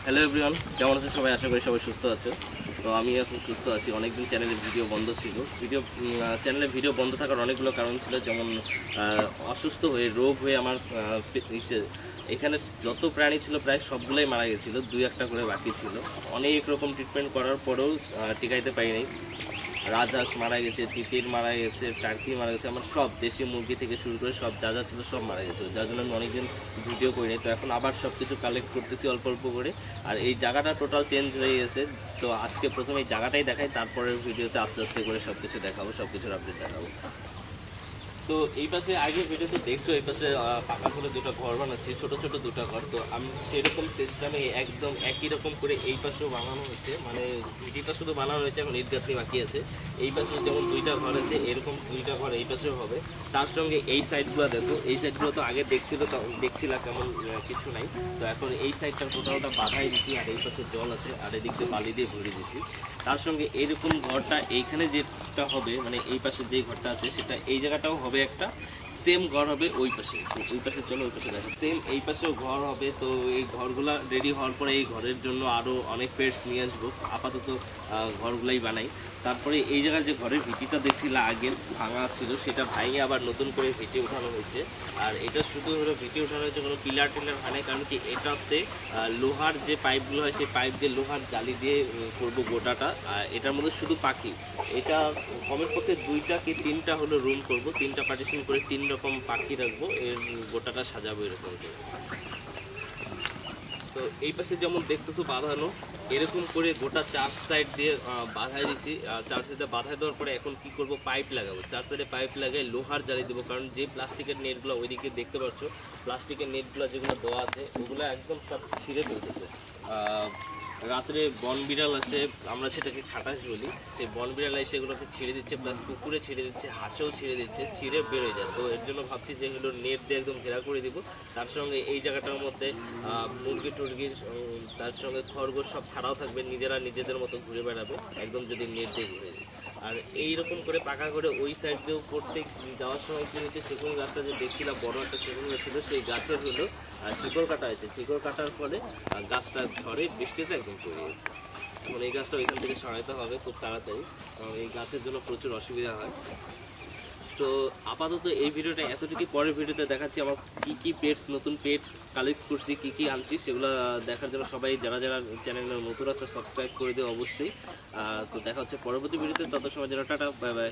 Hello everyone, কেমন আছে সবাই? আশা করি সবাই সুস্থ আছে। তো আমি এখন সুস্থ আছি। অনেকদিন চ্যানেলে ভিডিও বন্ধ ছিল। চ্যানেলে ভিডিও বন্ধ থাকার অনেকগুলো কারণ ছিল, যেমন অসুস্থ হয়ে রোগ হয়ে আমার এখানে যত প্রাণী ছিল প্রায় সবগুলোই মারা গেছিলো, দুই একটা করে বাকি ছিল। অনেক রকম ট্রিটমেন্ট করার পরেও টিকাইতে পারিনি। রাজহাঁস মারা গেছে, তিতির মারা গেছে, টার্কি মারা গেছে, আমার সব দেশি মুরগি থেকে শুরু করে সব যা যা ছিল সব মারা গেছে, যার জন্য আমি অনেকদিন ভিডিও করিনি। তো এখন আবার সব কিছু কালেক্ট করতেছি অল্প অল্প করে। আর এই জায়গাটা টোটাল চেঞ্জ হয়ে গেছে। তো আজকে প্রথমে এই জায়গাটাই দেখাই, তারপরের ভিডিওতে আস্তে আস্তে করে সব কিছু দেখাবো, সব কিছুর আপডেট দেখাবো। তো এই পাশে আগে ভিডিওতে দেখছো, এই পাশে পাকা করে দুটো ঘর বানাচ্ছি, ছোট ছোট দুটো ঘর। তো আমি সেরকম সিস্টেমে একদম একই রকম করে এই পাশেও বানানো হয়েছে, মানে ভিডিওটা শুধু বানানো হয়েছে, এখন ইট গাঁথনি বাকি আছে। এই পাশে যেমন দুইটা ঘর আছে, এরকম দুইটা ঘর এই পাশেও হবে। তার সঙ্গে এই সাইডগুলো দেখো, এই সাইডগুলো তো আগে দেখছিলাম কেমন কিছু নাই। তো এখন এই সাইডটা টোটালটা বাধাই দিচ্ছি, আর এই পাশে জল আছে, আর এদিক দিয়ে বালি দিয়ে ভরে দিচ্ছি। তার সঙ্গে এইরকম ঘরটা এইখানে যেটা হবে, মানে এই পাশে যে ঘরটা আছে সেটা এই জায়গাটাও হবে একটা সেম ঘর হবে ওই পাশে। ওই পাশে চলো, ওই পাশে দেখো, সেম এই পাশেও ঘর হবে। তো এই ঘরগুলা রেডি হওয়ার পরে এই ঘরের জন্য আরও অনেক পেটস নিয়ে আসবো। আপাতত ঘরগুলাই বানাই। তারপরে এই জায়গায় যে ঘরের ভিটিটা দেখছিল আগে ভাঙা ছিল, সেটা ভাঙে আবার নতুন করে ভিটি উঠানো হয়েছে। আর এটা শুধু হলো ভিটি উঠানো হয়েছে, কোনো পিলার টিলার হয় না, কারণ কি এটাতে লোহার যে পাইপগুলো হয় সেই পাইপ দিয়ে লোহার জালি দিয়ে করবো গোটাটা। আর এটার মধ্যে শুধু পাখি, এটা কমের পক্ষে 2টা কি 3টা হলো রুম করব, 3টা পার্টিশন করে 3 রকম পাখি রাখবো, এর গোটাটা সাজাবো এরকম করে। তো এই পাশে যেমন দেখতেছো বাঁধানো, এরকম করে গোটা 4 সাইড দিয়ে বাঁধাই দিচ্ছি। 4 সাইডে বাঁধাই দেওয়ার পরে এখন কি করব, পাইপ লাগাবো। 4 সাইডে পাইপ লাগাই লোহার জালি দেবো, কারণ যে প্লাস্টিকের নেটগুলো ওইদিকে দেখতে পাচ্ছ, প্লাস্টিকের নেটগুলো যেগুলো দেওয়া আছে ওগুলো একদম সব ছিঁড়ে ফেলতেছে। রাত্রে বন বিড়াল আসে, আমরা সেটাকে খাটাস বলি, সেই বন বিড়াল এসে এগুলোকে ছিঁড়ে দিচ্ছে, প্লাস কুকুরে ছিঁড়ে দিচ্ছে, হাঁসেও ছিঁড়ে দিচ্ছে, ছিঁড়ে বেরোয় যায়। তো এর জন্য ভাবছি যে এগুলো নেট দিয়ে একদম ঘেরা করে দিব। তার সঙ্গে এই জায়গাটার মধ্যে মুরগি টুরগির, তার সঙ্গে খরগোশ সব ছাড়াও থাকবে, নিজেরা নিজেদের মতো ঘুরে বেড়াবে একদম, যদি নেট দিয়ে ঘুরে যায়। আর এইরকম করে পাকা করে ওই সাইড দিয়েও করতে যাওয়ার সময় কি হয়েছে, সেগুন গাছটা যে দেখছিলাম বড় একটা সেগুন গাছ ছিল, সেই গাছের হলো শিকড় কাটা হয়েছে। শিকড় কাটার ফলে গাছটা ঝড়ে বৃষ্টিতে একদম পড়ে গেছে। এখন এই গাছটা এখান থেকে সরাইতে হবে খুব তাড়াতাড়ি, কারণ এই গাছের জন্য প্রচুর অসুবিধা হয়। তো আপাতত এই ভিডিওটা এতটুকু, পরের ভিডিওতে দেখাচ্ছি আমার কি কি পেটস, নতুন পেটস কালেক্ট করছি, কি কি আনছি, সেগুলো দেখার জন্য সবাই যারা যারা চ্যানেলের নতুন আছে সাবস্ক্রাইব করে দিও অবশ্যই। তো দেখা হচ্ছে পরবর্তী ভিডিওতে, তত সময় যেন টাটা, বাই বাই।